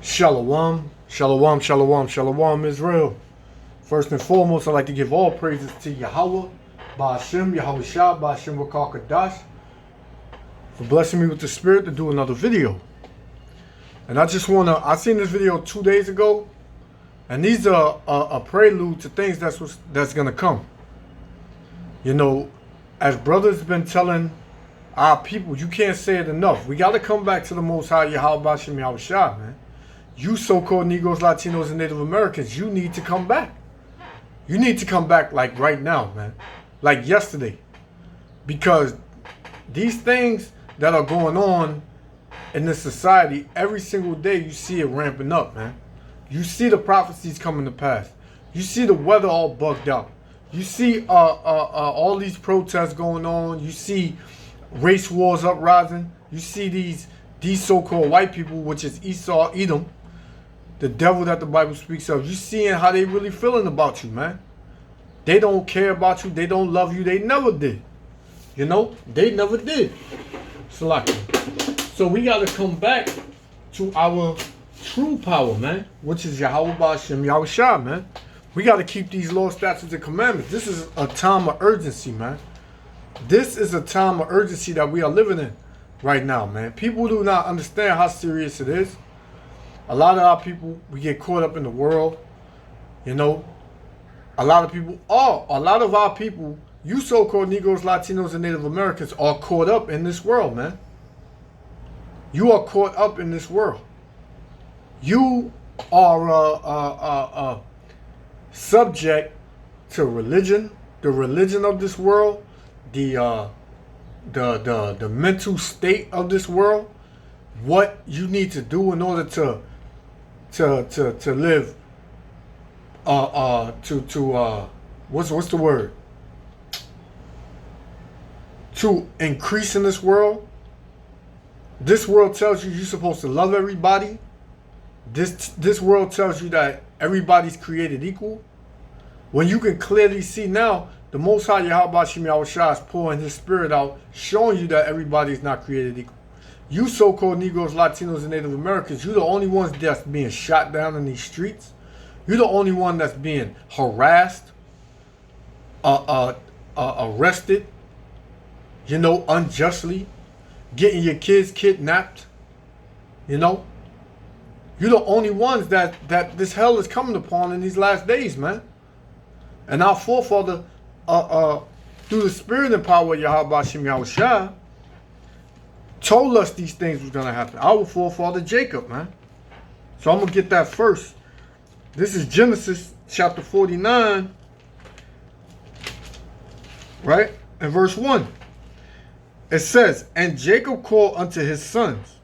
Shalom, shalom, shalom, shalom, Israel. First and foremost, I'd like to give all praises to Yahweh, Ba'ashem, Yahweh Shah, Ba'ashem Wakar Kadash, for blessing me with the spirit to do another video. And I seen this video 2 days ago, and these are a prelude to things that's gonna come. You know, as brothers been telling our people, you can't say it enough. We got to come back to the Most High, Yahweh Ba'ashem, Yahweh Shah, man. You so-called Negroes, Latinos, and Native Americans, you need to come back. You need to come back like right now, man. Like yesterday. Because these things that are going on in this society, every single day you see it ramping up, man. You see the prophecies coming to pass. You see the weather all bugged out. You see all these protests going on. You see race wars uprising. You see these so-called white people, which is Esau, Edom, the devil that the Bible speaks of. You seeing how they really feeling about you, man. They don't care about you. They don't love you. They never did. You know, they never did. So we got to come back to our true power, man, which is Yahweh Ba'ashem, Yahweh Shah, man. We got to keep these laws, statutes, and commandments. This is a time of urgency, man. This is a time of urgency that we are living in right now, man. People do not understand how serious it is. A lot of our people, we get caught up in the world. You know, a lot of our people, you so-called Negroes, Latinos, and Native Americans are caught up in this world, man. You are caught up in this world. You are subject to religion, the religion of this world, the mental state of this world, what you need to do in order to live, what's the word? To increase in this world. This world tells you you're supposed to love everybody. This world tells you that everybody's created equal. When you can clearly see now, the Most High Yahweh Ba'ashem Yahweh Shah is pouring His Spirit out, showing you that everybody is not created equal. You so-called Negroes, Latinos, and Native Americans, you're the only ones that's being shot down in these streets. You're the only one that's being harassed, arrested, you know, unjustly, getting your kids kidnapped, you know. You're the only ones that this hell is coming upon in these last days, man. And our forefather, through the spirit and power of Yahweh Ba'ashem Yahweh Shah, told us these things was going to happen. Our forefather Jacob, man. So I'm going to get that first. This is Genesis chapter 49, right? And verse 1. It says, and Jacob called unto his sons,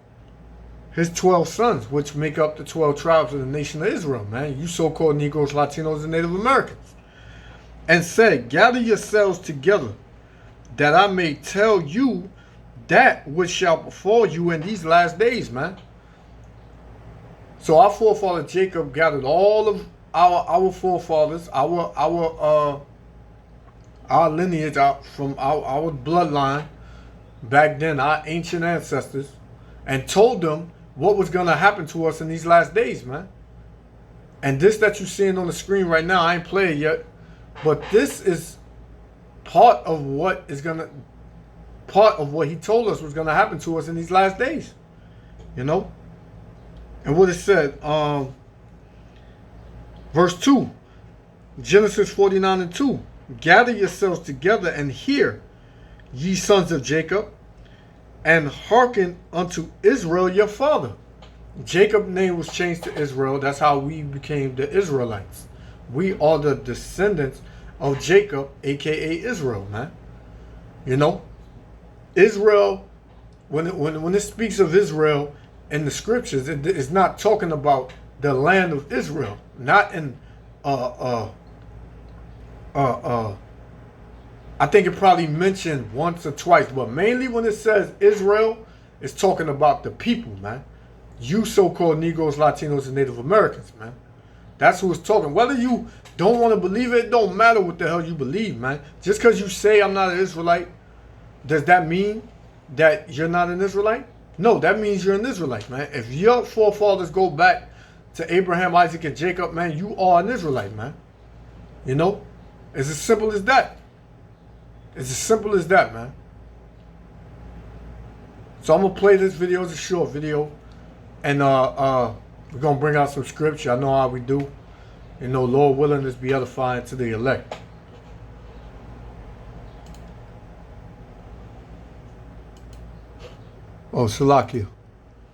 his 12 sons, which make up the 12 tribes of the nation of Israel, man. You so-called Negroes, Latinos, and Native Americans. And said, gather yourselves together, that I may tell you that which shall befall you in these last days, man. So our forefather Jacob gathered all of our forefathers, our lineage, from our bloodline, back then, our ancient ancestors, and told them what was going to happen to us in these last days, man. And this that you're seeing on the screen right now, I ain't played yet, but this is part of what he told us was going to happen to us in these last days, you know. And what it said, verse 2, Genesis 49 and 2, gather yourselves together and hear, ye sons of Jacob, and hearken unto Israel your father. Jacob's name was changed to Israel. That's how we became the Israelites. We are the descendants of Jacob, aka Israel, man. You know, Israel, when it speaks of Israel in the scriptures, it is not talking about the land of Israel. Not in I think it probably mentioned once or twice, but mainly when it says Israel, it's talking about the people, man. You so-called Negroes, Latinos, and Native Americans, man. That's who it's talking. Whether you don't want to believe it, it don't matter what the hell you believe, man. Just because you say I'm not an Israelite, does that mean that you're not an Israelite? No, that means you're an Israelite, man. If your forefathers go back to Abraham, Isaac, and Jacob, man, you are an Israelite, man. You know? It's as simple as that. It's as simple as that, man. So I'm going to play this video. It's a short video. And we're going to bring out some scripture. I know how we do. You know, Lord willing, this be edifying to the elect. Oh, Salakia.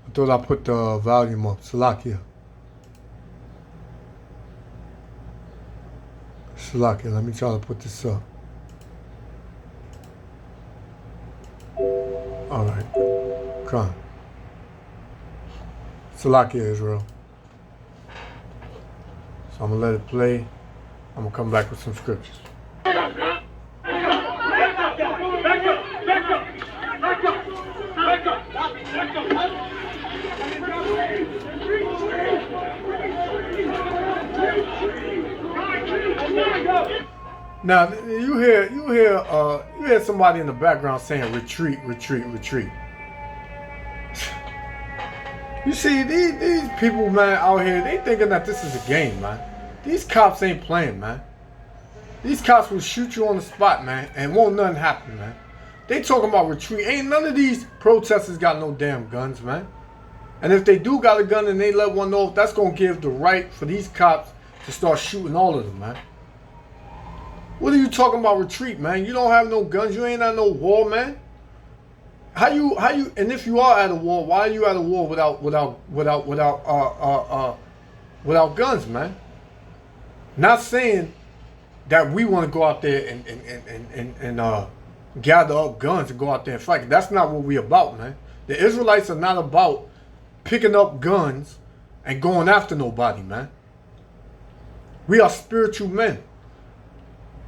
I thought I put the volume up. Salakia. Salakia. Let me try to put this up. All right. Come. Salakia, Israel. So I'm going to let it play. I'm going to come back with some scriptures. Now you hear somebody in the background saying retreat, retreat, retreat. You see these people, man, out here, they thinking that this is a game, man. These cops ain't playing, man. These cops will shoot you on the spot, man, and won't nothing happen, man. They talking about retreat. Ain't none of these protesters got no damn guns, man. And if they do got a gun and they let one off, that's gonna give the right for these cops to start shooting all of them, man. What are you talking about retreat, man? You don't have no guns. You ain't at no war, man. How you? And if you are at a war, why are you at a war without guns, man? Not saying that we want to go out there and gather up guns and go out there and fight. That's not what we about, man. The Israelites are not about picking up guns and going after nobody, man. We are spiritual men.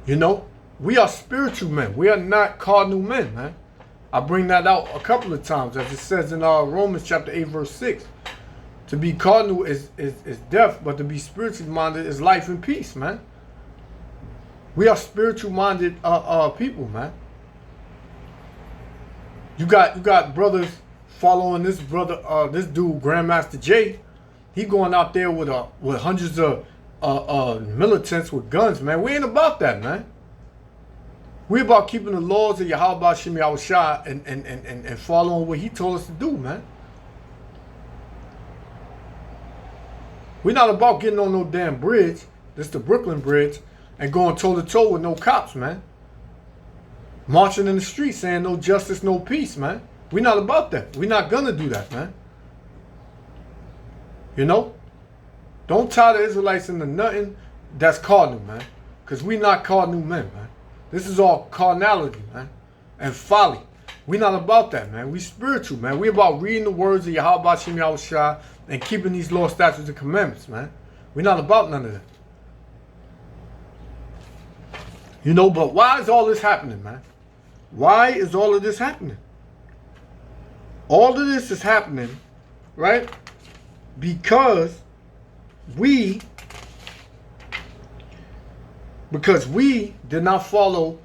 You know, we are spiritual men. We are not cardinal men, man. I bring that out a couple of times, as it says in Romans chapter 8, verse 6. To be cardinal is death, but to be spiritually minded is life and peace, man. We are spiritual minded people, man. You got brothers following this brother, this dude, Grandmaster J. He going out there with hundreds of militants with guns, man. We ain't about that, man. We about keeping the laws of Yahweh Shem Yahushua and following what he told us to do, man. We're not about getting on no damn bridge, this the Brooklyn Bridge, and going toe to toe with no cops, man. Marching in the streets saying no justice, no peace, man. We're not about that. We're not gonna do that, man. You know? Don't tie the Israelites into nothing that's cardinal, man. Because we not cardinal men, man. This is all carnality, man. And folly. We not about that, man. We spiritual, man. We about reading the words of Yahweh Shem Yahushua and keeping these law, statutes, and commandments, man. We not about none of that. You know, but why is all this happening, man? Why is all of this happening? All of this is happening, right? Because we did not follow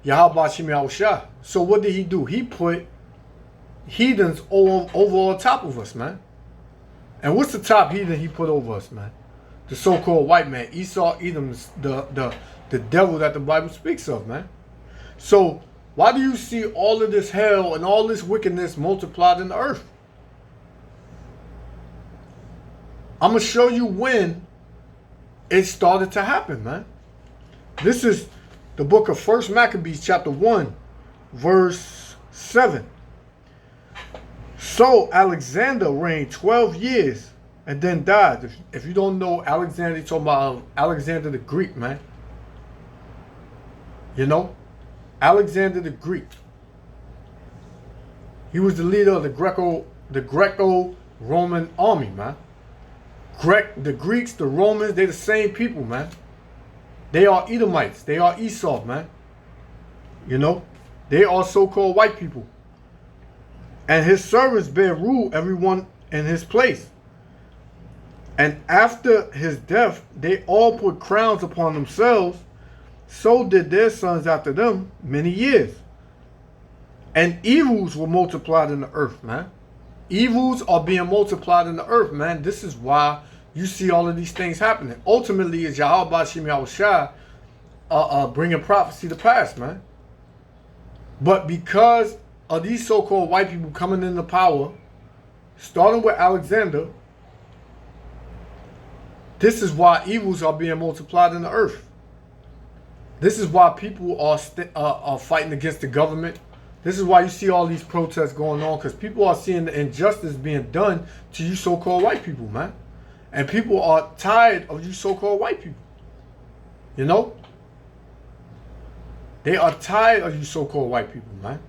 Yahweh Shem Yahushua. So what did he do? He put heathens over on top of us, man. And what's the top heathen he put over us, man? The so-called white man. Esau, Edom, the devil that the Bible speaks of, man. So why do you see all of this hell and all this wickedness multiplied in the earth? I'm going to show you when it started to happen, man. This is the book of 1 Maccabees, chapter 1, verse 7. So Alexander reigned 12 years and then died. If you don't know Alexander, you're talking about Alexander the Greek, man. You know? Alexander the Greek. He was the leader of the Greco-Roman army, man. The Greeks, the Romans, they're the same people, man. They are Edomites. They are Esau, man. You know? They are so-called white people. And his servants bear rule everyone in his place. And after his death, they all put crowns upon themselves. So did their sons after them many years. And evils were multiplied in the earth, man. Evils are being multiplied in the earth, man. This is why you see all of these things happening. Ultimately, is Yahweh Bashim Yahushua bringing prophecy to pass, man. But because of these so-called white people coming into power, starting with Alexander, this is why evils are being multiplied in the earth. This is why people are fighting against the government. This is why you see all these protests going on, because people are seeing the injustice being done to you so-called white people, man. And people are tired of you so-called white people. You know? They are tired of you so-called white people, man.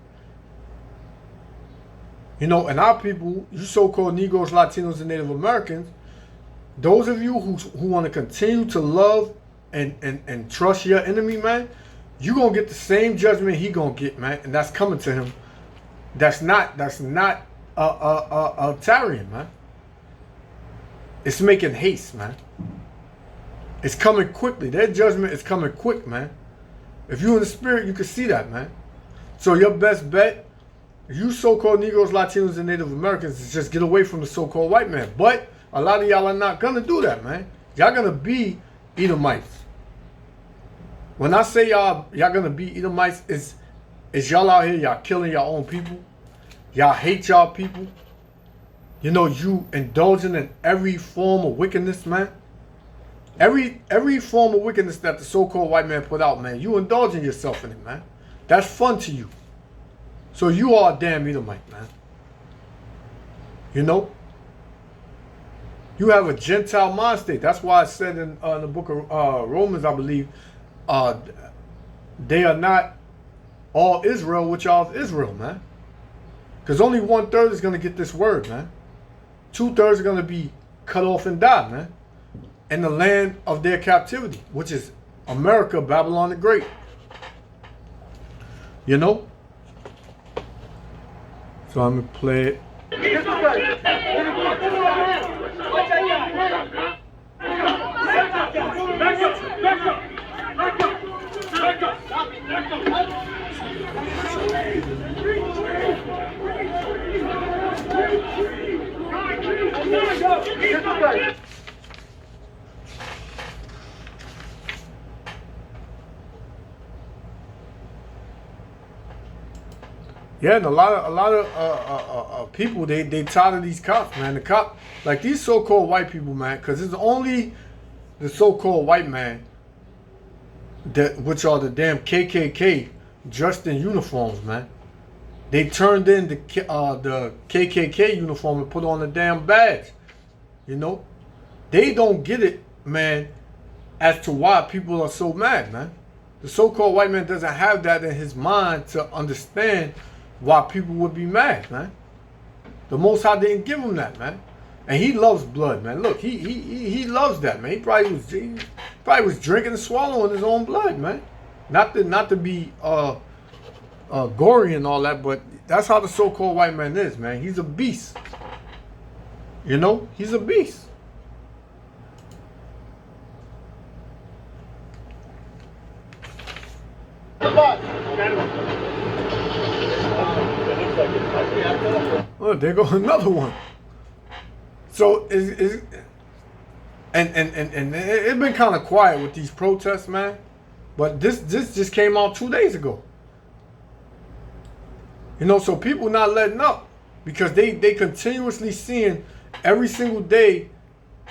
You know, and our people, you so-called Negroes, Latinos, and Native Americans, those of you who want to continue to love and trust your enemy, man, you gonna get the same judgment he gonna get, man, and that's coming to him. That's not tarrying, man. It's making haste, man. It's coming quickly. Their judgment is coming quick, man. If you're in the spirit, you can see that, man. So your best bet, you so-called Negroes, Latinos, and Native Americans, is just get away from the so-called white man. But a lot of y'all are not gonna do that, man. Y'all gonna be Edomites. When I say y'all gonna be Edomites, is y'all out here, y'all killing your own people. Y'all hate y'all people. You know, you indulging in every form of wickedness, man. Every form of wickedness that the so-called white man put out, man, you indulging yourself in it, man. That's fun to you. So you are a damn Edomite, man. You know? You have a Gentile mind state. That's why I said in the book of Romans, I believe, they are not all Israel, which are of Israel, man. Because only 1/3 is going to get this word, man. 2/3 are going to be cut off and die, man. In the land of their captivity, which is America, Babylon the Great. You know? So I'm going to play it. Yeah, and a lot of people, they tired of these cops, man. The cop, like these so-called white people, man, because it's only the so-called white man that, which are the damn KKK, dressed in uniforms, man. They turned in the KKK uniform and put on the damn badge. You know, they don't get it, man, as to why people are so mad, man. The so-called white man doesn't have that in his mind to understand why people would be mad, man. The Most High didn't give him that, man. And he loves blood, man. Look, he loves that, man. He probably was drinking and swallowing his own blood, man. Not to be gory and all that, but that's how the so-called white man is, man. He's a beast. You know, he's a beast. Oh, there goes another one. So it's been kind of quiet with these protests, man. But this just came out 2 days ago. You know, so people not letting up because they continuously seeing every single day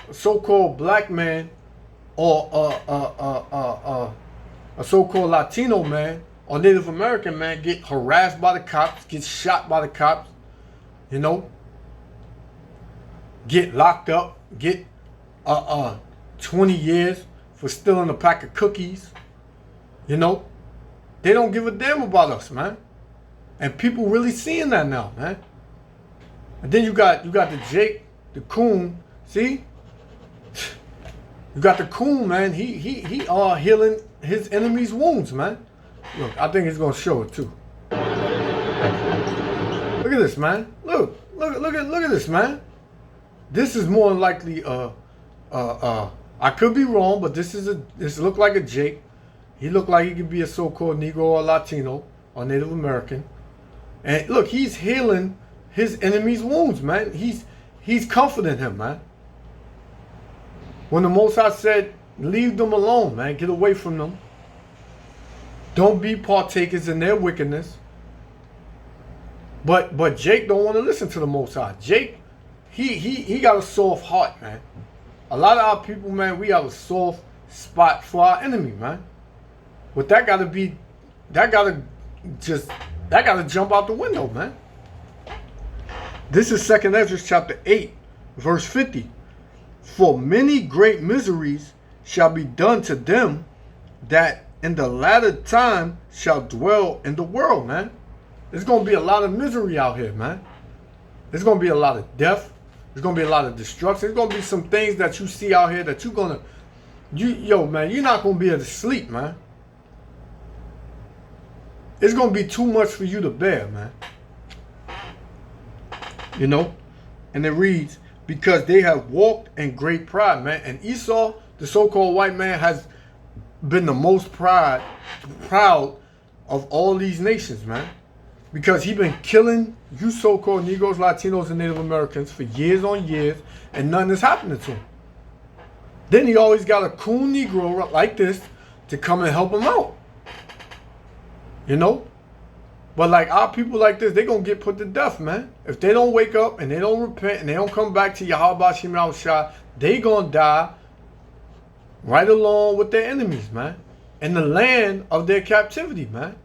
a so-called black man or a so-called Latino man or Native American man get harassed by the cops, get shot by the cops, you know, get locked up, get 20 years for stealing a pack of cookies. You know, they don't give a damn about us, man. And people really seeing that now, man. And then you got the Jake, the coon. See, you got the coon, man. He healing his enemy's wounds, man. Look, I think he's gonna show it too. Look at this, man. Look at this, man. This is more likely I could be wrong, but this look like a Jake. He looked like he could be a so-called Negro or Latino or Native American. And look, he's healing his enemy's wounds, man. He's comforting him, man. When the Most High said, leave them alone, man. Get away from them. Don't be partakers in their wickedness. But Jake don't want to listen to the Most High. Jake, he got a soft heart, man. A lot of our people, man, we have a soft spot for our enemy, man. But that gotta jump out the window, man. This is 2 Ezra chapter 8, verse 50. For many great miseries shall be done to them that in the latter time shall dwell in the world, man. There's going to be a lot of misery out here, man. There's going to be a lot of death. There's going to be a lot of destruction. There's going to be some things that you see out here that you're going to, yo, man, you're not going to be able to sleep, man. It's going to be too much for you to bear, man. You know? And it reads, because they have walked in great pride, man. And Esau, the so-called white man, has been the most proud of all these nations, man. Because he been killing you so-called Negroes, Latinos, and Native Americans for years on years, and nothing is happening to him. Then he always got a cool Negro like this to come and help him out. You know? But like our people like this, they're going to get put to death, man. If they don't wake up and they don't repent and they don't come back to Yahweh Shem Yahushua, they going to die right along with their enemies, man. In the land of their captivity, man.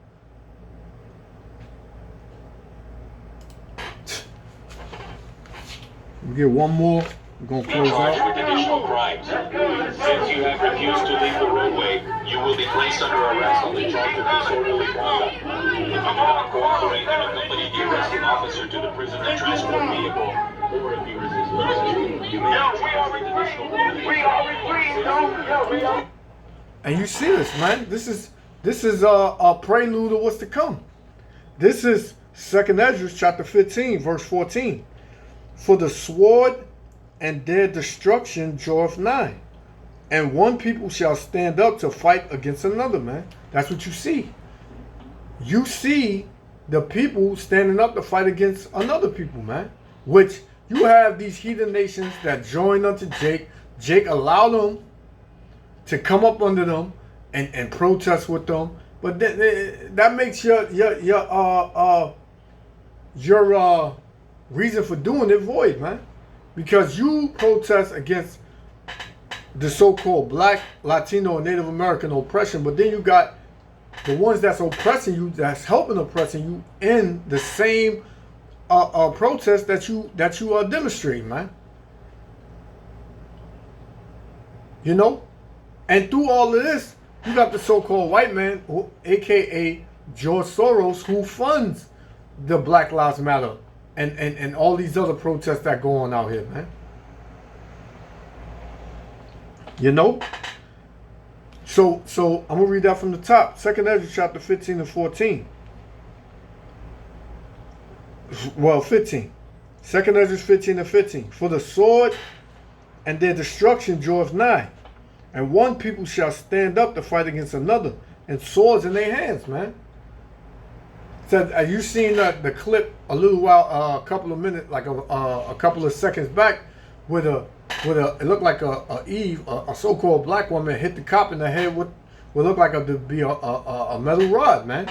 We get one more. We're going to close out. Charged with additional crimes. Since you have refused to leave the roadway, you will be placed under arrest on the charge of disorderly conduct. If you do not cooperate and accompany the arresting officer to the prison and transport vehicle, or if you resist arrest, you may be charged with additional penalties. And you see this, man. This is a prelude of what's to come. This is 2 Ezra chapter 15, verse 14. For the sword and their destruction draweth nigh, and one people shall stand up to fight against another, man. That's what you see. You see the people standing up to fight against another people, man. Which you have these heathen nations that join unto Jake. Jake allowed them to come up under them and protest with them. But that makes your reason for doing it void, man. Because you protest against the so-called black, Latino, and Native American oppression, but then you got the ones that's oppressing you, that's helping oppressing you in the same protest that you are demonstrating, man. You know? And through all of this, you got the so-called white man, aka George Soros, who funds the Black Lives Matter and all these other protests that go on out here, man. You know? So I'm going to read that from the top. 2 Ezra chapter 15 and 14. Well, 15. 2 Ezra 15 and 15. For the sword and their destruction draweth nigh, and one people shall stand up to fight against another, and swords in their hands, man. Said, have you seen the clip a little while, a couple of minutes, like a couple of seconds back, with it looked like a so-called black woman hit the cop in the head with what looked like to be a metal rod, man,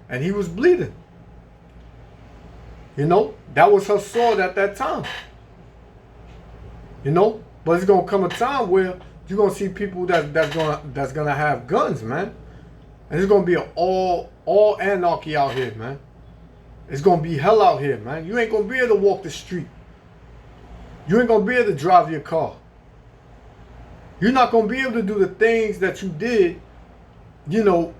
and he was bleeding. You know, that was her sword at that time. You know, but it's gonna come a time where you're gonna see people that's gonna have guns, man, and it's gonna be all anarchy out here, man. It's gonna be hell out here, man. You ain't gonna be able to walk the street. You ain't gonna be able to drive your car. You're not gonna be able to do the things that you did, you know,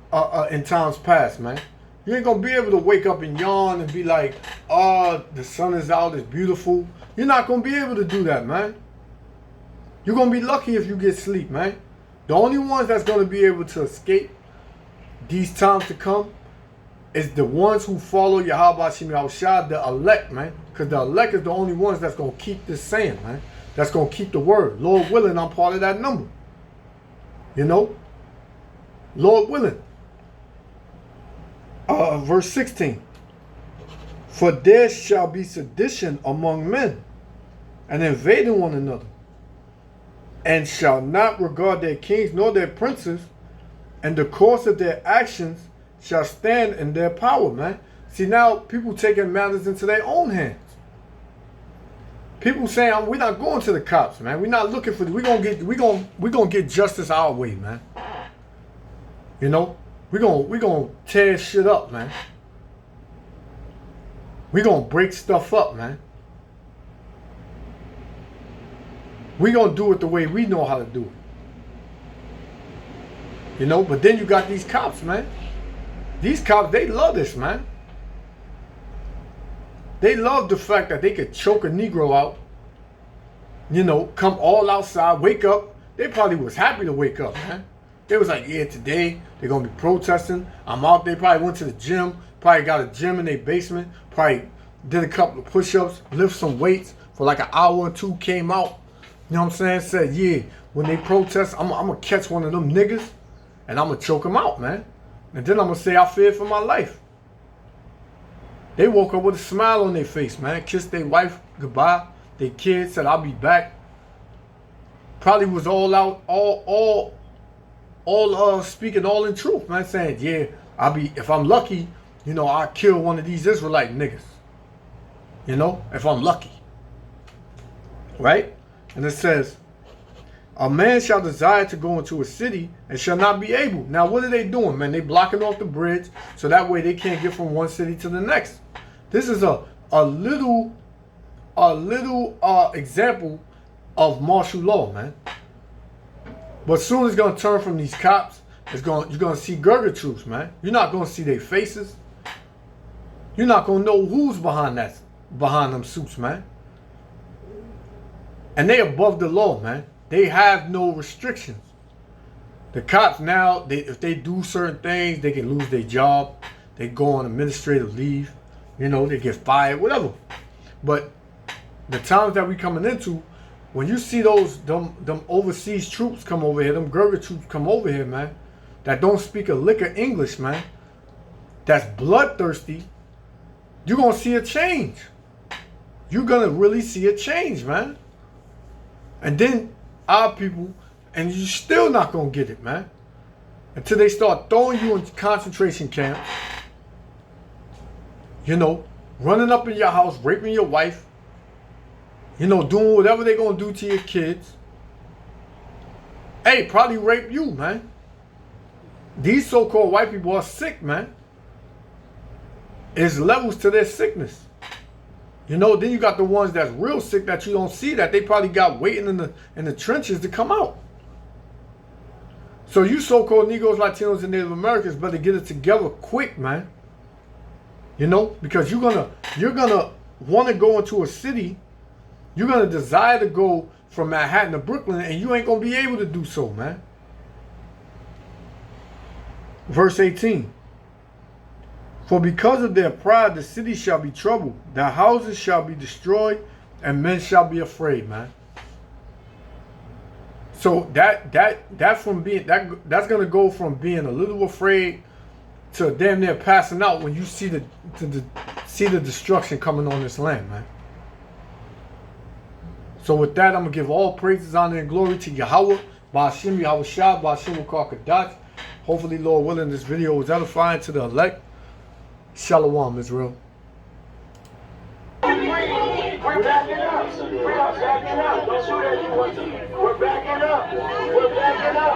in times past, man. You ain't gonna be able to wake up and yawn and be like, oh, the sun is out, it's beautiful. You're not gonna be able to do that, man. You're gonna be lucky if you get sleep, man. The only ones that's gonna be able to escape these times to come is the ones who follow Yahweh Shem Yahushua, the elect, man. Because the elect is the only ones that's going to keep this saying, man. That's going to keep the word. Lord willing, I'm part of that number. You know? Lord willing. Verse 16. For there shall be sedition among men, and invading one another, and shall not regard their kings nor their princes, and the course of their actions shall stand in their power, man. See, now people taking matters into their own hands. People saying, we're not going to the cops, man. We're not looking for this. We're gonna get justice our way, man. You know? We're gonna tear shit up, man. We're gonna break stuff up, man. We're gonna do it the way we know how to do it. You know, but then you got these cops, man. These cops, they love this, man. They love the fact that they could choke a Negro out, you know, come all outside, wake up. They probably was happy to wake up, man. They was like, yeah, today they're going to be protesting. I'm out. They probably went to the gym, probably got a gym in their basement, probably did a couple of push-ups, lift some weights for like an hour or two, came out. You know what I'm saying? Said, yeah, when they protest, I'm going to catch one of them niggas and I'm going to choke them out, man. And then I'm going to say I feared for my life. They woke up with a smile on their face, man. Kissed their wife goodbye. Their kids said, I'll be back. Probably was all out, all speaking all in truth, man. Saying, yeah, if I'm lucky, you know, I'll kill one of these Israelite niggas. You know, if I'm lucky. Right? And it says, a man shall desire to go into a city and shall not be able. Now, what are they doing, man? They blocking off the bridge so that way they can't get from one city to the next. This is a little example of martial law, man. But soon it's gonna turn from these cops. You're gonna see Gurga troops, man. You're not gonna see their faces. You're not gonna know who's behind them suits, man. And they above the law, man. They have no restrictions. The cops now, if they do certain things, they can lose their job. They go on administrative leave. You know, they get fired, whatever. But the times that we coming into, when you see them overseas troops come over here, them Gurga troops come over here, man, that don't speak a lick of English, man, that's bloodthirsty, you're going to see a change. You're going to really see a change, man. And then our people, and you're still not going to get it, man, until they start throwing you in concentration camps, you know, running up in your house, raping your wife, you know, doing whatever they're going to do to your kids. Hey, probably rape you, man. These so-called white people are sick, man. There's levels to their sickness. You know, then you got the ones that's real sick that you don't see, that they probably got waiting in the trenches to come out. So you so-called Negroes, Latinos, and Native Americans better get it together quick, man. You know, because you're gonna want to go into a city. You're gonna desire to go from Manhattan to Brooklyn, and you ain't gonna be able to do so, man. Verse 18. For because of their pride, the city shall be troubled, their houses shall be destroyed, and men shall be afraid, man. So that's gonna go from being a little afraid to damn near passing out when you see the destruction coming on this land, man. So with that, I'm gonna give all praises, honor, and glory to Yahweh, Ba'ashem, Yahweh Shah, Ba'ashem Wakakadash. Hopefully, Lord willing, this video was edifying to the elect. Shalom, Israel. We're backing up. We're not backing up. Don't do that anymore. We're backing up. We're backing up.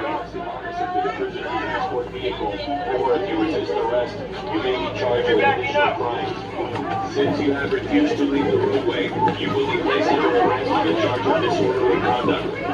To the prison transport vehicle, or if you resist arrest, you may be charged with additional crimes. Since you have refused to leave the roadway, you will be placed under arrest on the charge of disorderly conduct.